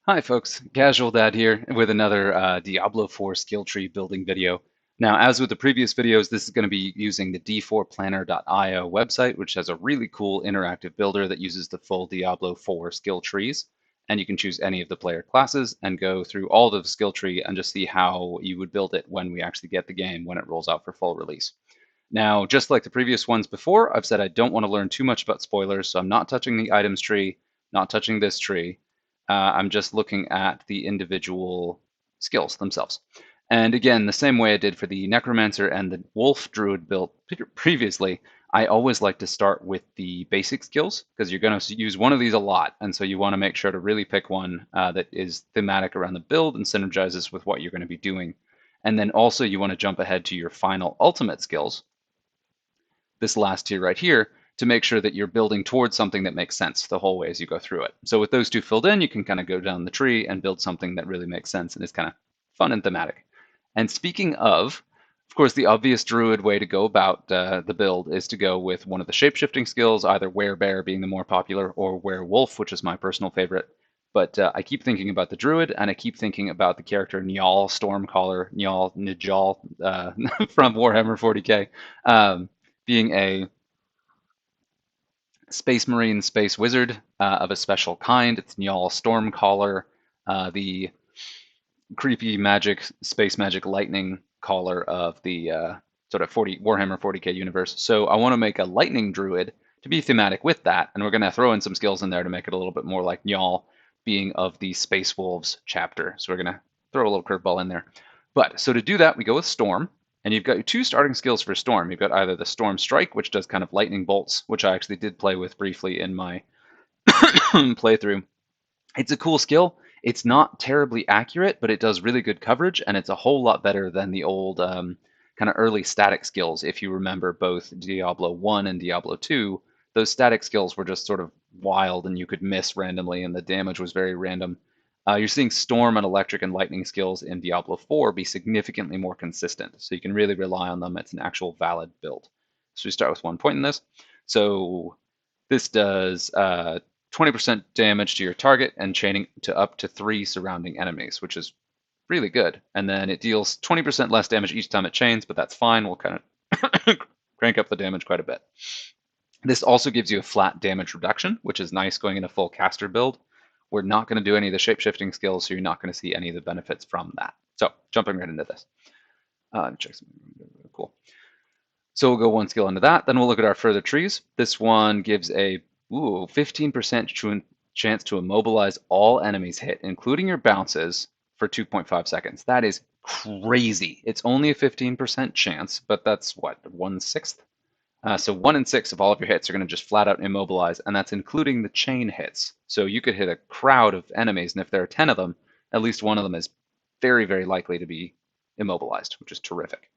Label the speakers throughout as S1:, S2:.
S1: Hi folks, Casual Dad here with another Diablo 4 skill tree building video. Now, as with the previous videos, this is going to be using the d4planner.io website, which has a really cool interactive builder that uses the full Diablo 4 skill trees. And you can choose any of the player classes and go through all the skill tree and just see how you would build it when we actually get the game, when it rolls out for full release. Now, just like the previous ones before, I've said I don't want to learn too much about spoilers, so I'm not touching the items tree, not touching this tree. I'm just looking at the individual skills themselves. And again, the same way I did for the Necromancer and the Wolf Druid build previously, I always like to start with the basic skills because you're going to use one of these a lot. And so you want to make sure to really pick one that is thematic around the build and synergizes with what you're going to be doing. And then also you want to jump ahead to your final ultimate skills, this last tier right here, to make sure that you're building towards something that makes sense the whole way as you go through it. So with those two filled in, you can kind of go down the tree and build something that really makes sense and is kind of fun and thematic. And speaking of course, the obvious druid way to go about the build is to go with one of the shapeshifting skills, either werebear being the more popular or werewolf, which is my personal favorite. But I keep thinking about the druid, and I keep thinking about the character Njal, Stormcaller, Njal from Warhammer 40k, being a Space Marine Space Wizard of a special kind. It's Njal Stormcaller, the creepy magic, space magic lightning caller of the sort of Warhammer 40k universe. So I want to make a lightning druid to be thematic with that, and we're going to throw in some skills in there to make it a little bit more like Njal being of the Space Wolves chapter. So we're going to throw a little curveball in there. But so to do that, we go with Storm. And you've got your two starting skills for Storm. You've got either the Storm Strike, which does kind of lightning bolts, which I actually did play with briefly in my playthrough. It's a cool skill. It's not terribly accurate, but it does really good coverage, and it's a whole lot better than the old kind of early static skills. If you remember both Diablo 1 and Diablo 2, those static skills were just sort of wild, and you could miss randomly, and the damage was very random. You're seeing Storm and Electric and Lightning skills in Diablo 4 be significantly more consistent, so you can really rely on them. It's an actual valid build. So we start with 1 point in this. So this does 20% damage to your target and chaining to up to 3 surrounding enemies, which is really good. And then it deals 20% less damage each time it chains, but that's fine. We'll kind of crank up the damage quite a bit. This also gives you a flat damage reduction, which is nice going in a full caster build. We're not going to do any of the shape-shifting skills, so you're not going to see any of the benefits from that. So jumping right into this. Check something cool. So we'll go one skill into that. Then we'll look at our further trees. This one gives a 15% chance to immobilize all enemies hit, including your bounces, for 2.5 seconds. That is crazy. It's only a 15% chance, but that's what, 1/6? So 1 in 6 of all of your hits are going to just flat out immobilize, and that's including the chain hits. So you could hit a crowd of enemies, and if there are 10 of them, at least one of them is very, very likely to be immobilized, which is terrific.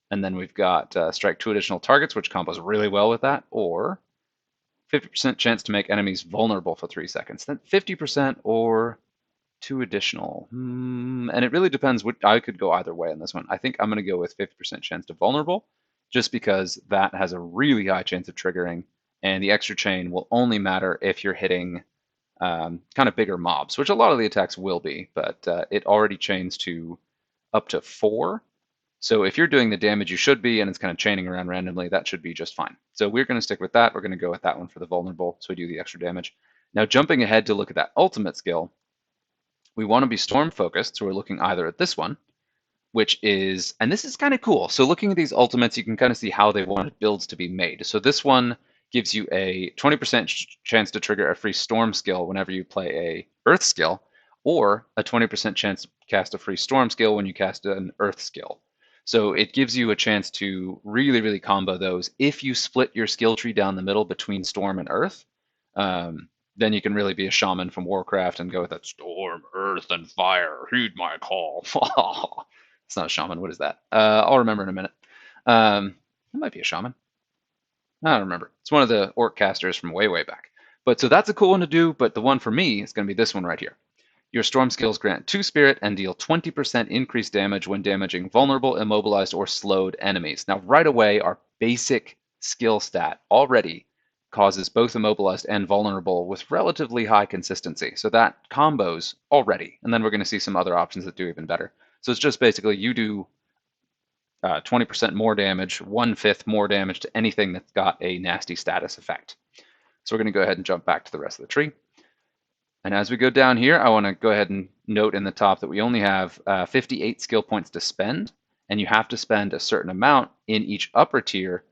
S1: And then we've got strike 2 additional targets, which combos really well with that, or 50% chance to make enemies vulnerable for 3 seconds. Then 50% or 2 additional. And it really depends. I could go either way on this one. I think I'm going to go with 50% chance to vulnerable, just because that has a really high chance of triggering, and the extra chain will only matter if you're hitting kind of bigger mobs, which a lot of the attacks will be, but it already chains to up to 4. So if you're doing the damage you should be, and it's kind of chaining around randomly, that should be just fine. So we're going to stick with that. We're going to go with that one for the vulnerable, so we do the extra damage. Now jumping ahead to look at that ultimate skill, we want to be storm focused, so we're looking either at this one, which is, and this is kind of cool. So looking at these ultimates, you can kind of see how they wanted builds to be made. So this one gives you a 20% chance to trigger a free storm skill whenever you play a earth skill, or a 20% chance to cast a free storm skill when you cast an earth skill. So it gives you a chance to really, really combo those. If you split your skill tree down the middle between storm and earth, then you can really be a shaman from Warcraft and go with that storm, earth, and fire. Heed my call. It's not a shaman. What is that? I'll remember in a minute. It might be a shaman. I don't remember. It's one of the orc casters from way, way back. But so that's a cool one to do. But the one for me is going to be this one right here. Your storm skills grant 2 spirit and deal 20% increased damage when damaging vulnerable, immobilized, or slowed enemies. Now, right away, our basic skill stat already causes both immobilized and vulnerable with relatively high consistency. So that combos already. And then we're going to see some other options that do even better. So it's just basically you do 20% more damage, 1/5 more damage to anything that's got a nasty status effect. So we're going to go ahead and jump back to the rest of the tree. And as we go down here, I want to go ahead and note in the top that we only have 58 skill points to spend, and you have to spend a certain amount in each upper tier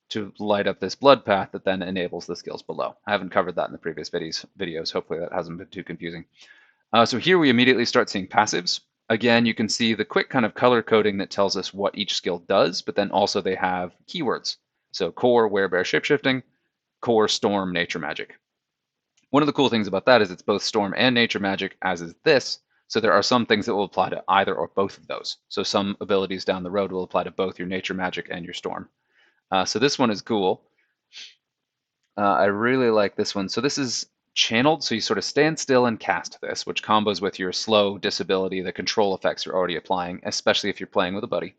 S1: to light up this blood path that then enables the skills below. I haven't covered that in the previous videos. Hopefully that hasn't been too confusing. So here we immediately start seeing passives. Again, you can see the quick kind of color coding that tells us what each skill does, but then also they have keywords. So core, werebear, shapeshifting, core, storm, nature magic. One of the cool things about that is it's both storm and nature magic, as is this. So there are some things that will apply to either or both of those. So some abilities down the road will apply to both your nature magic and your storm. So this one is cool. I really like this one. So this is channeled, so you sort of stand still and cast this, which combos with your slow, disability, the control effects you're already applying, especially if you're playing with a buddy.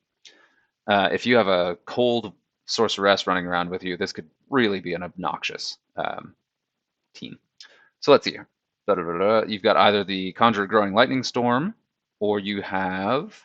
S1: If you have a cold sorceress running around with you, this could really be an obnoxious team. So let's see here. You've got either the Conjure Growing Lightning Storm, or you have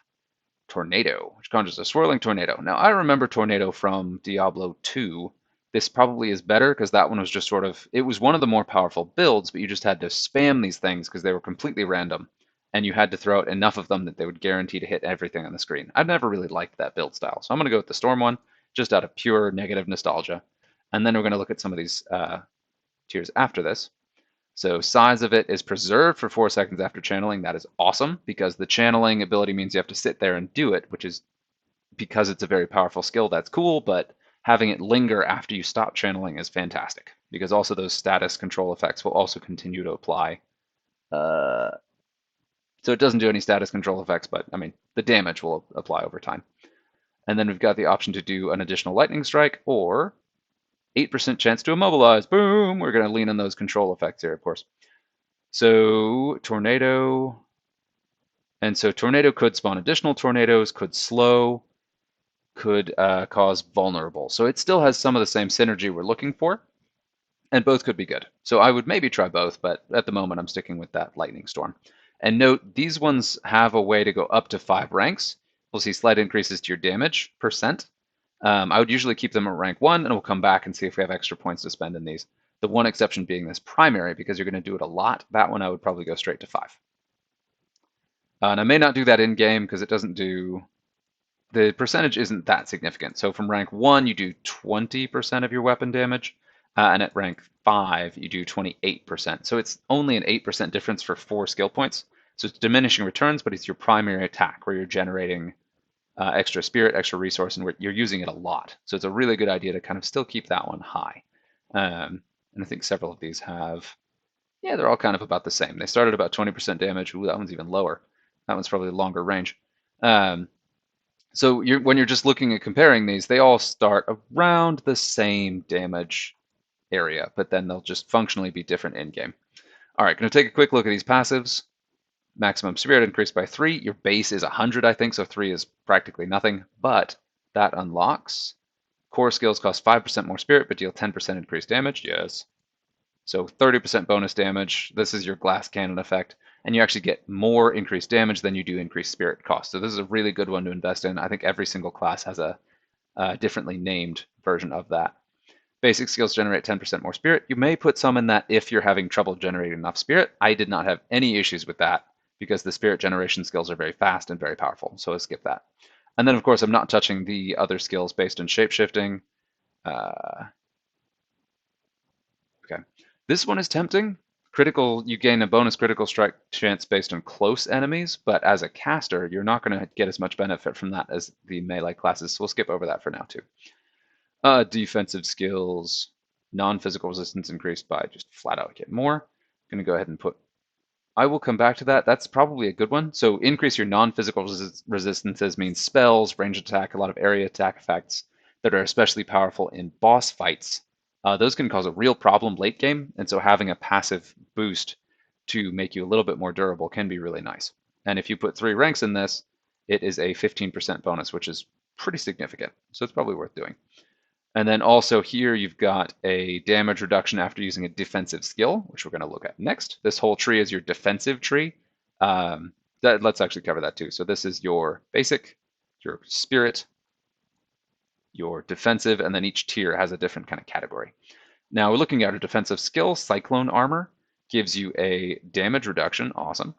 S1: Tornado, which conjures a swirling tornado. Now, I remember Tornado from Diablo II. This probably is better because that one was just sort of, it was one of the more powerful builds, but you just had to spam these things because they were completely random, and you had to throw out enough of them that they would guarantee to hit everything on the screen. I've never really liked that build style, so I'm going to go with the Storm one, just out of pure negative nostalgia. And then we're going to look at some of these tiers after this. So size of it is preserved for 4 seconds after channeling. That is awesome because the channeling ability means you have to sit there and do it, which is because it's a very powerful skill. That's cool, but having it linger after you stop channeling is fantastic because also those status control effects will also continue to apply. So it doesn't do any status control effects, but I mean, the damage will apply over time. And then we've got the option to do an additional lightning strike or 8% chance to immobilize. Boom! We're going to lean on those control effects here, of course. So tornado, and so tornado could spawn additional tornadoes, could slow, could cause vulnerable. So it still has some of the same synergy we're looking for, and both could be good. So I would maybe try both, but at the moment I'm sticking with that lightning storm. And note, these ones have a way to go up to 5 ranks. We'll see slight increases to your damage %. I would usually keep them at rank 1, and we'll come back and see if we have extra points to spend in these. The one exception being this primary, because you're going to do it a lot. That one I would probably go straight to 5. And I may not do that in game because it doesn't do, the percentage isn't that significant. So from rank 1, you do 20% of your weapon damage, and at rank 5, you do 28%. So it's only an 8% difference for 4 skill points. So it's diminishing returns, but it's your primary attack where you're generating extra spirit, extra resource, and you're using it a lot. So it's a really good idea to kind of still keep that one high. And I think several of these have, yeah, they're all kind of about the same. They start at about 20% damage. Ooh, that one's even lower. That one's probably longer range. So when you're just looking at comparing these, they all start around the same damage area, but then they'll just functionally be different in-game. All right, going to take a quick look at these passives. Maximum spirit increased by 3. Your base is 100, I think, so 3 is practically nothing, but that unlocks. Core skills cost 5% more spirit, but deal 10% increased damage. Yes. So 30% bonus damage. This is your glass cannon effect, and you actually get more increased damage than you do increased spirit cost. So this is a really good one to invest in. I think every single class has a differently named version of that. Basic skills generate 10% more spirit. You may put some in that if you're having trouble generating enough spirit. I did not have any issues with that because the spirit generation skills are very fast and very powerful, so I'll skip that. And then, of course, I'm not touching the other skills based on shapeshifting. Okay, this one is tempting. Critical, you gain a bonus critical strike chance based on close enemies, but as a caster, you're not going to get as much benefit from that as the melee classes, so we'll skip over that for now, too. Defensive skills, non-physical resistance increased by just flat out get more. I'm going to go ahead and put, I will come back to that. That's probably a good one. So increase your non-physical resistances means spells, range attack, a lot of area attack effects that are especially powerful in boss fights. Those can cause a real problem late game, and so having a passive boost to make you a little bit more durable can be really nice. And if you put 3 ranks in this, it is a 15% bonus, which is pretty significant. So it's probably worth doing. And then also here you've got a damage reduction after using a defensive skill, which we're going to look at next. This whole tree is your defensive tree. Let's actually cover that too. So this is your basic, your spirit, your defensive, and then each tier has a different kind of category. Now we're looking at a defensive skill. Cyclone Armor gives you a damage reduction. Awesome.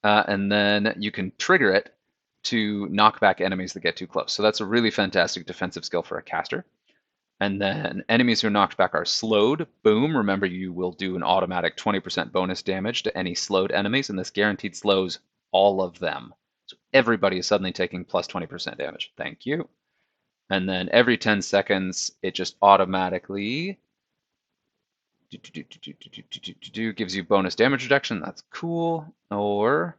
S1: And then you can trigger it to knock back enemies that get too close. So that's a really fantastic defensive skill for a caster. And then enemies who are knocked back are slowed. Boom. Remember, you will do an automatic 20% bonus damage to any slowed enemies, and this guaranteed slows all of them. So everybody is suddenly taking plus 20% damage. Thank you. And then every 10 seconds, it just automatically gives you bonus damage reduction. That's cool. Or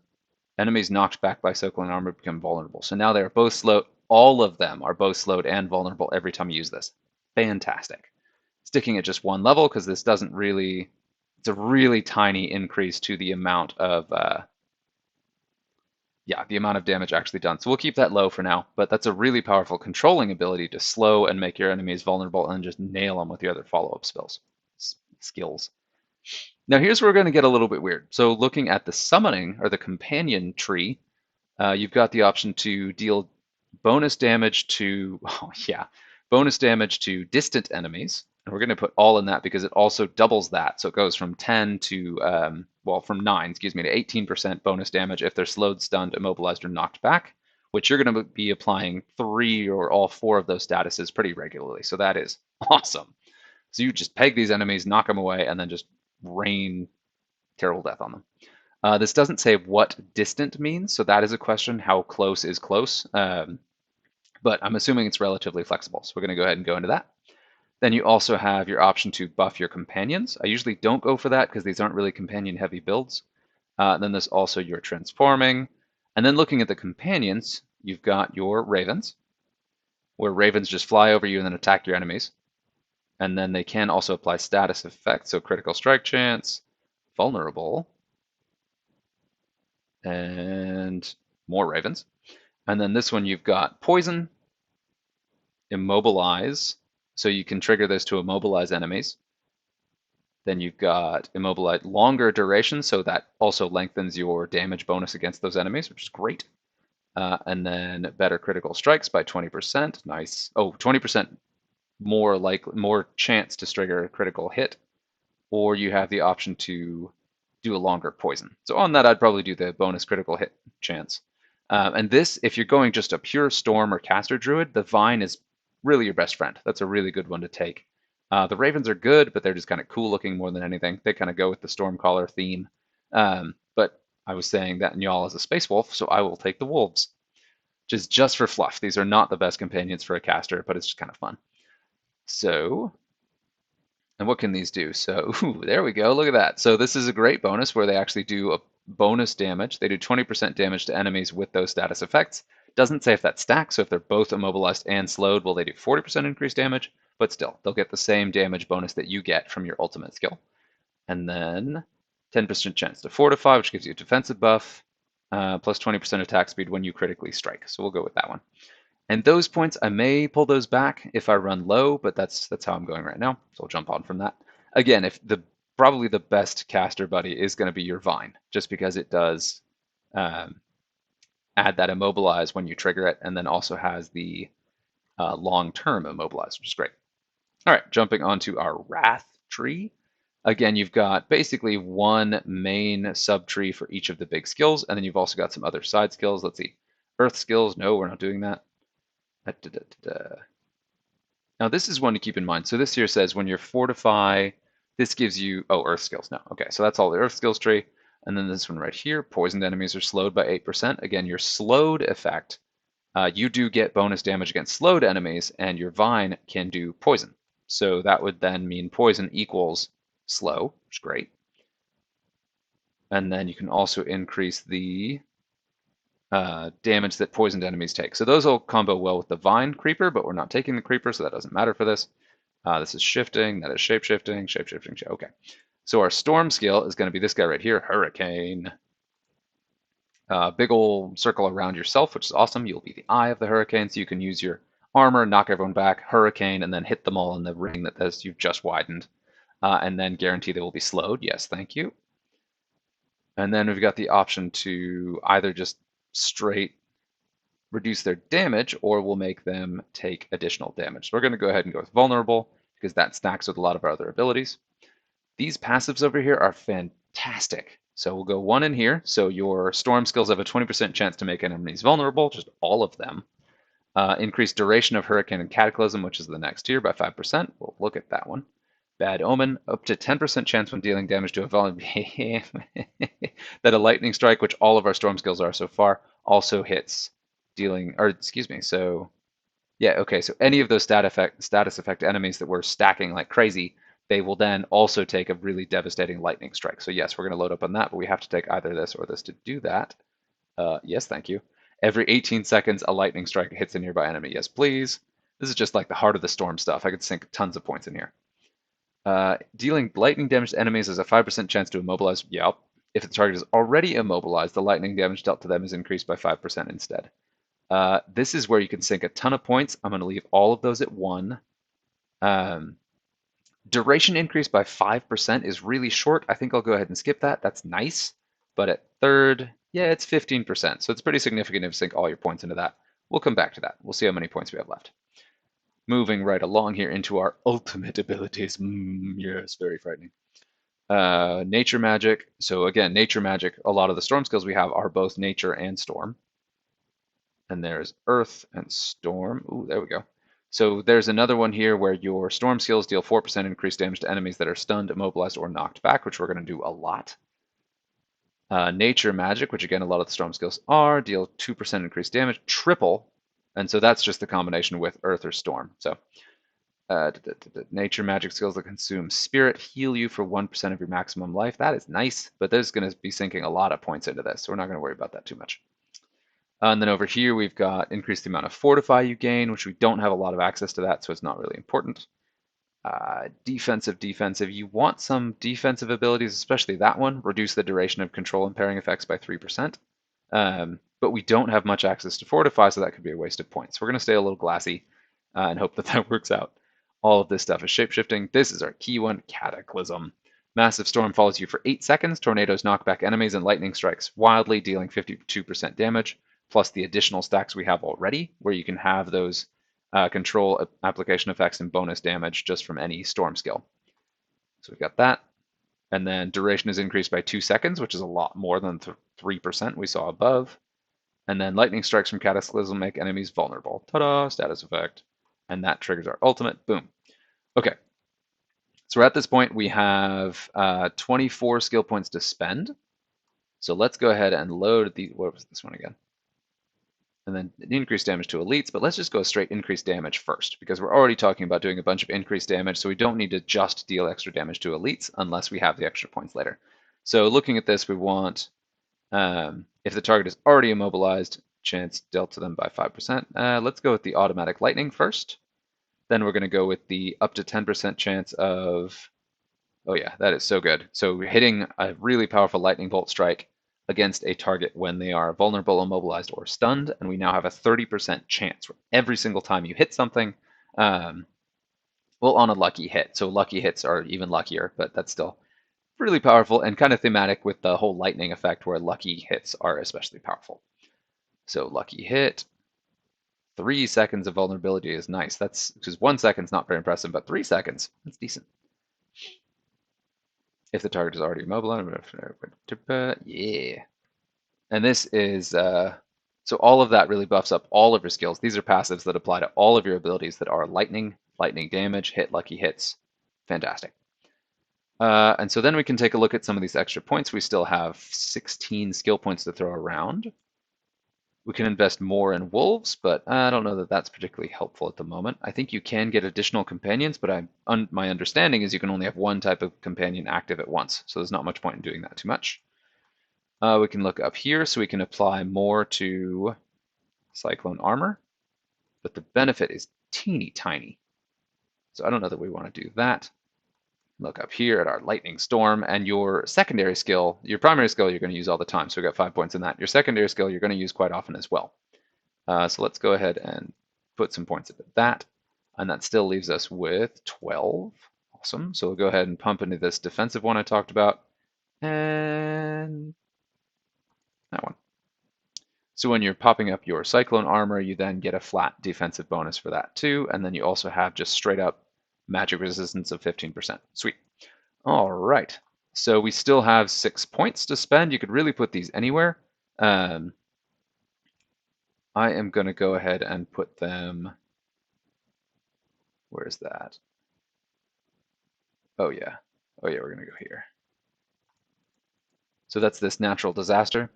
S1: enemies knocked back by Cyclone Armor become vulnerable. So now they're both slowed. All of them are both slowed and vulnerable every time you use this. Fantastic. Sticking at just one level because this doesn't really, it's a really tiny increase to the amount of, the amount of damage actually done. So we'll keep that low for now, but that's a really powerful controlling ability to slow and make your enemies vulnerable and just nail them with your other follow-up skills. Now here's where we're going to get a little bit weird. So looking at the summoning or the companion tree, you've got the option to deal bonus damage to, bonus damage to distant enemies. And we're going to put all in that because it also doubles that. So it goes from 10 to, from 9, to 18% bonus damage if they're slowed, stunned, immobilized, or knocked back, which you're going to be applying 3 or all 4 of those statuses pretty regularly. So that is awesome. So you just peg these enemies, knock them away, and then just rain terrible death on them. This doesn't say what distant means, so that is a question. How close is close? But I'm assuming it's relatively flexible, so we're going to go ahead and go into that. Then you also have your option to buff your companions. I usually don't go for that because these aren't really companion-heavy builds. Then there's also your transforming. And then looking at the companions, you've got your ravens, where ravens just fly over you and then attack your enemies. And then they can also apply status effects, so critical strike chance, vulnerable, and more ravens. And then this one you've got poison, immobilize, so you can trigger this to immobilize enemies. Then you've got immobilize longer duration, so that also lengthens your damage bonus against those enemies, which is great. And then better critical strikes by 20%. Nice. Oh, 20% more chance to trigger a critical hit. Or you have the option to do a longer poison. So on that, I'd probably do the bonus critical hit chance. And this, if you're going just a pure Storm or Caster Druid, the Vine is really your best friend. That's a really good one to take. The Ravens are good, but they're just kind of cool looking more than anything. They kind of go with the Stormcaller theme. But I was saying that Njal is a Space Wolf, so I will take the Wolves. Just for fluff. These are not the best companions for a caster, but it's just kind of fun. So, and what can these do? So, there we go. Look at that. So this is a great bonus where they actually do a bonus damage. They do 20% damage to enemies with those status effects. Doesn't say if that stacks, so if they're both immobilized and slowed, well, they do 40% increased damage, but still, they'll get the same damage bonus that you get from your ultimate skill. And then 10% chance to fortify, which gives you a defensive buff, plus 20% attack speed when you critically strike. So we'll go with that one. And those points, I may pull those back if I run low, but that's how I'm going right now. So I'll jump on from that. Again, if probably the best caster buddy is going to be your Vine, just because it does add that immobilize when you trigger it, and then also has the long-term immobilize, which is great. All right, jumping onto our Wrath tree. Again, you've got basically one main subtree for each of the big skills, and then you've also got some other side skills. Let's see. Earth skills, no, we're not doing that. Now this is one to keep in mind. So this here says when you're fortify, this gives you, Earth skills now. Okay, so that's all the Earth skills tree. And then this one right here, poisoned enemies are slowed by 8%. Again, your slowed effect, you do get bonus damage against slowed enemies, and your Vine can do poison. So that would then mean poison equals slow, which is great. And then you can also increase the damage that poisoned enemies take. So those will combo well with the Vine Creeper, but we're not taking the Creeper, so that doesn't matter for this. This is shifting, that is shapeshifting, shapeshifting, okay. So our Storm skill is going to be this guy right here, Hurricane. Big old circle around yourself, which is awesome. You'll be the eye of the hurricane, so you can use your armor, knock everyone back, hurricane, and then hit them all in the ring that you've just widened. And then guarantee they will be slowed. Yes, thank you. And then we've got the option to either just straight reduce their damage, or we'll make them take additional damage. So we're going to go ahead and go with vulnerable, because that stacks with a lot of our other abilities. These passives over here are fantastic. So we'll go 1 in here. So your storm skills have a 20% chance to make enemies vulnerable, just all of them. Increase duration of Hurricane and Cataclysm, which is the next tier, by 5%. We'll look at that one. Bad Omen, up to 10% chance when dealing damage to a vulnerable that a Lightning Strike, which all of our storm skills are so far, also hits dealing, or excuse me, so yeah, okay, so any of those status effect enemies that we're stacking like crazy, they will then also take a really devastating Lightning Strike. So yes, we're going to load up on that, but we have to take either this or this to do that. Yes, thank you. Every 18 seconds, a Lightning Strike hits a nearby enemy. Yes, please. This is just like the Heart of the Storm stuff. I could sink tons of points in here. Dealing lightning damage to enemies has a 5% chance to immobilize. Yep. If the target is already immobilized, the lightning damage dealt to them is increased by 5% instead. This is where you can sink a ton of points. I'm going to leave all of those at 1. Duration increase by 5% is really short. I think I'll go ahead and skip that. That's nice. But at 3rd, yeah, it's 15%. So it's pretty significant if you sink all your points into that. We'll come back to that. We'll see how many points we have left. Moving right along here into our ultimate abilities. Yes, very frightening. Nature magic. So again, nature magic, a lot of the storm skills we have are both nature and storm. And there's earth and storm. Ooh, there we go. So there's another one here where your storm skills deal 4% increased damage to enemies that are stunned, immobilized, or knocked back, which we're going to do a lot. Nature magic, which again a lot of the storm skills are, deal 2% increased damage, triple. And so that's just the combination with earth or storm. So nature magic skills that consume spirit heal you for 1% of your maximum life. That is nice, but there's going to be sinking a lot of points into this, so we're not going to worry about that too much. And then over here, we've got increase the amount of fortify you gain, which we don't have a lot of access to that, so it's not really important. Defensive. You want some defensive abilities, especially that one. Reduce the duration of control impairing effects by 3%. But we don't have much access to fortify, so that could be a waste of points. We're going to stay a little glassy and hope that that works out. All of this stuff is shapeshifting. This is our key one, Cataclysm. Massive storm follows you for 8 seconds. Tornadoes knock back enemies and lightning strikes wildly, dealing 52% damage, plus the additional stacks we have already, where you can have those control application effects and bonus damage just from any storm skill. So we've got that. And then duration is increased by 2 seconds, which is a lot more than 3% we saw above. And then lightning strikes from Cataclysm make enemies vulnerable. Ta-da! Status effect. And that triggers our ultimate. Boom. Okay. So we're at this point. We have 24 skill points to spend. So let's go ahead and load the, what was this one again? And then increase damage to elites, but let's just go straight increase damage first, because we're already talking about doing a bunch of increased damage, so we don't need to just deal extra damage to elites unless we have the extra points later. So looking at this, we want, if the target is already immobilized, chance dealt to them by 5%. Let's go with the automatic lightning first. Then we're going to go with the up to 10% chance of, oh yeah, that is so good. So we're hitting a really powerful lightning bolt strike against a target when they are vulnerable, immobilized, or stunned, and we now have a 30% chance every single time you hit something, well, on a lucky hit. So lucky hits are even luckier, but that's still really powerful and kind of thematic with the whole lightning effect where lucky hits are especially powerful. So lucky hit, 3 seconds of vulnerability is nice. That's because 1 second's not very impressive, but 3 seconds, that's decent. If the target is already immobilized, yeah. And this is, so all of that really buffs up all of your skills. These are passives that apply to all of your abilities that are lightning, lightning damage, hit lucky hits. Fantastic. And so then we can take a look at some of these extra points. We still have 16 skill points to throw around. We can invest more in wolves, but I don't know that that's particularly helpful at the moment. I think you can get additional companions, but my understanding is you can only have one type of companion active at once, so there's not much point in doing that too much. We can look up here, so we can apply more to Cyclone Armor, but the benefit is teeny tiny. So I don't know that we want to do that. Look up here at our Lightning Storm, and your secondary skill, your primary skill you're going to use all the time, so we got 5 points in that. Your secondary skill you're going to use quite often as well. So let's go ahead and put some points into that, and that still leaves us with 12. Awesome. So we'll go ahead and pump into this defensive one I talked about, and that one. So when you're popping up your Cyclone armor, you then get a flat defensive bonus for that too, and then you also have just straight up magic resistance of 15%. Sweet. All right. So we still have 6 points to spend. You could really put these anywhere. I am going to go ahead and put them. Where's that? Oh yeah. Oh yeah, we're going to go here. So that's this natural disaster.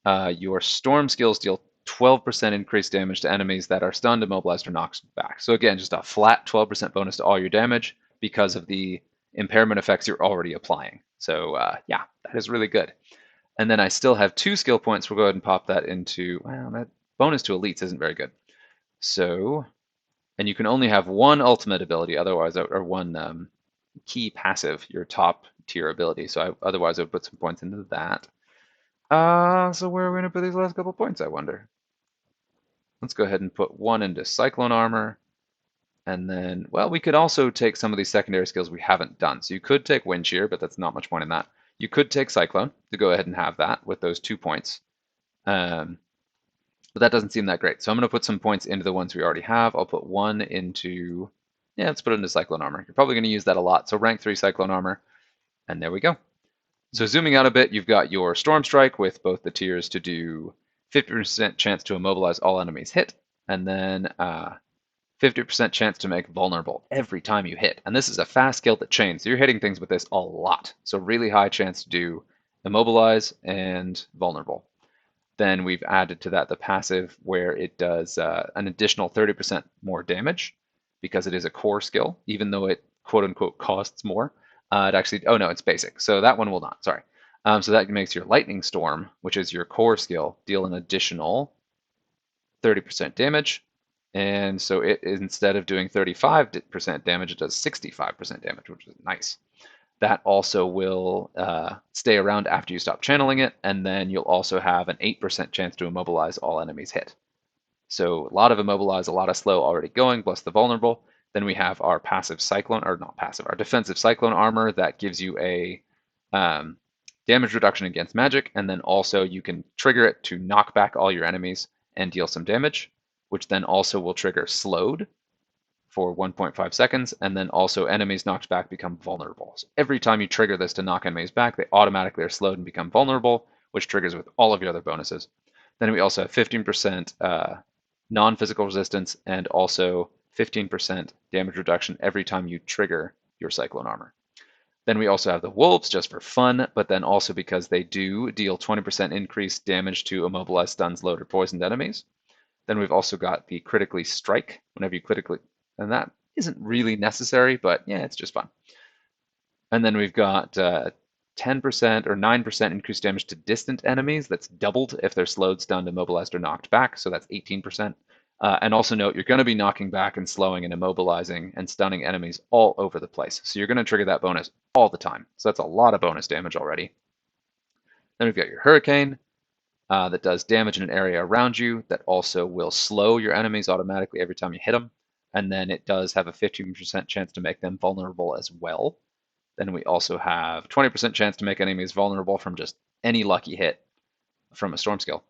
S1: Your storm skills deal 12% increased damage to enemies that are stunned, immobilized, or knocked back. So again, just a flat 12% bonus to all your damage because of the impairment effects you're already applying. So yeah, that is really good. And then I still have 2 skill points. We'll go ahead and pop that into, well, that bonus to elites isn't very good. So, and you can only have 1 ultimate ability, otherwise, or 1 key passive, your top tier ability. So otherwise I would put some points into that. So where are we going to put these last couple points, I wonder? Let's go ahead and put 1 into Cyclone Armor. And then, well, we could also take some of these secondary skills we haven't done. So you could take Wind Shear, but that's not much point in that. You could take Cyclone to go ahead and have that with those 2 points. But that doesn't seem that great. So I'm going to put some points into the ones we already have. I'll put 1 into, yeah, let's put it into Cyclone Armor. You're probably going to use that a lot. So rank 3 Cyclone Armor. And there we go. So zooming out a bit, you've got your Storm Strike with both the tiers to do 50% chance to immobilize all enemies hit, and then 50% chance to make vulnerable every time you hit. And this is a fast skill that chains, so you're hitting things with this a lot. So really high chance to do immobilize and vulnerable. Then we've added to that the passive where it does an additional 30% more damage because it is a core skill, even though it quote unquote costs more. It actually, oh no, it's basic. So that one will not, sorry. So that makes your Lightning Storm, which is your core skill, deal an additional 30% damage. And so it, instead of doing 35% damage, it does 65% damage, which is nice. That also will stay around after you stop channeling it, and then you'll also have an 8% chance to immobilize all enemies hit. So a lot of immobilize, a lot of slow already going, plus the vulnerable. Then we have our passive cyclone, or not passive, our defensive cyclone armor that gives you a damage reduction against magic, and then also you can trigger it to knock back all your enemies and deal some damage, which then also will trigger slowed for 1.5 seconds, and then also enemies knocked back become vulnerable. So every time you trigger this to knock enemies back, they automatically are slowed and become vulnerable, which triggers with all of your other bonuses. Then we also have 15% non-physical resistance and also 15% damage reduction every time you trigger your Cyclone armor. Then we also have the Wolves just for fun, but then also because they do deal 20% increased damage to immobilized, stunned, slowed, or poisoned enemies. Then we've also got the critically strike whenever you critically, and that isn't really necessary, but yeah, it's just fun. And then we've got 10% or 9% increased damage to distant enemies. That's doubled if they're slowed, stunned, immobilized, or knocked back. So that's 18%. And also note, you're going to be knocking back and slowing and immobilizing and stunning enemies all over the place. So you're going to trigger that bonus all the time. So that's a lot of bonus damage already. Then we've got your Hurricane that does damage in an area around you that also will slow your enemies automatically every time you hit them. And then it does have a 15% chance to make them vulnerable as well. Then we also have 20% chance to make enemies vulnerable from just any lucky hit from a storm skill.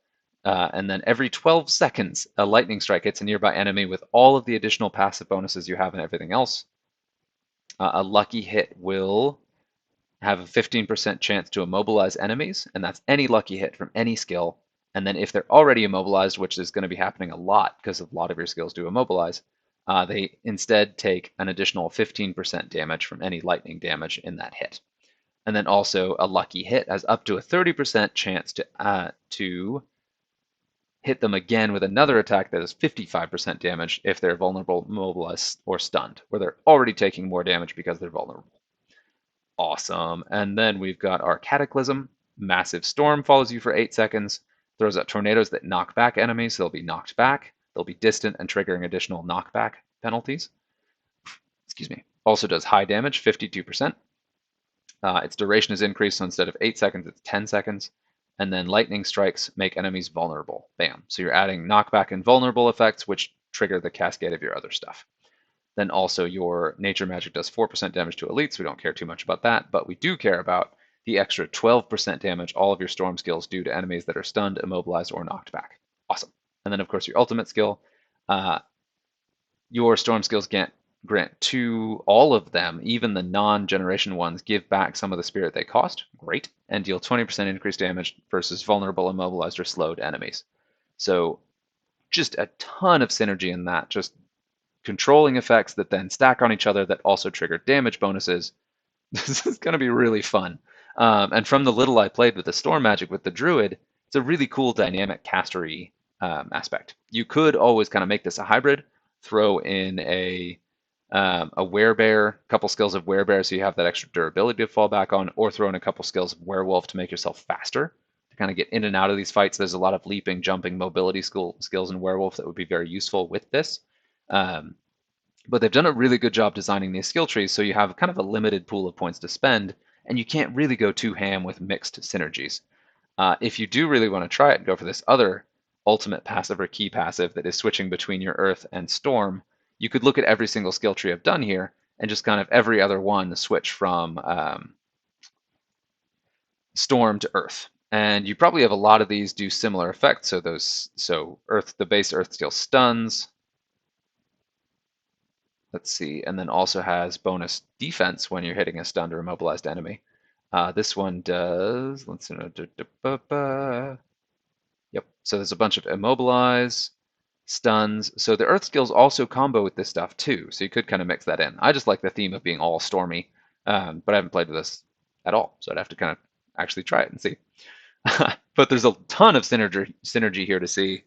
S1: And then every 12 seconds, a lightning strike hits a nearby enemy with all of the additional passive bonuses you have and everything else. A lucky hit will have a 15% chance to immobilize enemies, and that's any lucky hit from any skill. And then if they're already immobilized, which is going to be happening a lot because a lot of your skills do immobilize, they instead take an additional 15% damage from any lightning damage in that hit. And then also a lucky hit has up to a 30% chance to hit them again with another attack that is 55% damage if they're vulnerable, immobilized, or stunned, where they're already taking more damage because they're vulnerable. Awesome. And then we've got our Cataclysm. Massive Storm follows you for 8 seconds, throws out tornadoes that knock back enemies, so they'll be knocked back. They'll be distant and triggering additional knockback penalties. Excuse me. Also does high damage, 52%. Its duration is increased, so instead of 8 seconds, it's 10 seconds. And then lightning strikes make enemies vulnerable. Bam. So you're adding knockback and vulnerable effects, which trigger the cascade of your other stuff. Then also your nature magic does 4% damage to elites. We don't care too much about that, but we do care about the extra 12% damage all of your storm skills do to enemies that are stunned, immobilized, or knocked back. Awesome. And then of course your ultimate skill, your storm skills grant to all of them, even the non-generation ones, give back some of the spirit they cost. Great. And deal 20% increased damage versus vulnerable, immobilized, or slowed enemies. So just a ton of synergy in that. Just controlling effects that then stack on each other that also trigger damage bonuses. This is going to be really fun. And from the little I played with the Storm Magic with the Druid, it's a really cool dynamic castery aspect. You could always kind of make this a hybrid, throw in a werebear, couple skills of werebear so you have that extra durability to fall back on, or throw in a couple skills of werewolf to make yourself faster, to kind of get in and out of these fights. There's a lot of leaping, jumping, mobility skills in werewolf that would be very useful with this. But they've done a really good job designing these skill trees so you have kind of a limited pool of points to spend, and you can't really go too ham with mixed synergies. If you do really want to try it, go for this other ultimate passive or key passive that is switching between your earth and storm. You could look at every single skill tree I've done here and just kind of every other one switch from storm to earth. And you probably have a lot of these do similar effects. So earth, the base earth skill stuns. Let's see, and then also has bonus defense when you're hitting a stunned or immobilized enemy. This one does, let's see, yep, so there's a bunch of immobilize, stuns. So the earth skills also combo with this stuff too, so you could kind of mix that in. I just like the theme of being all stormy, but I haven't played with this at all, so I'd have to kind of actually try it and see. But there's a ton of synergy here to see.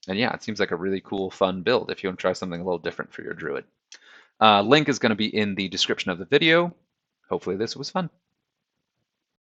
S1: And yeah, it seems like a really cool, fun build if you want to try something a little different for your druid. Link is going to be in the description of the video. Hopefully this was fun.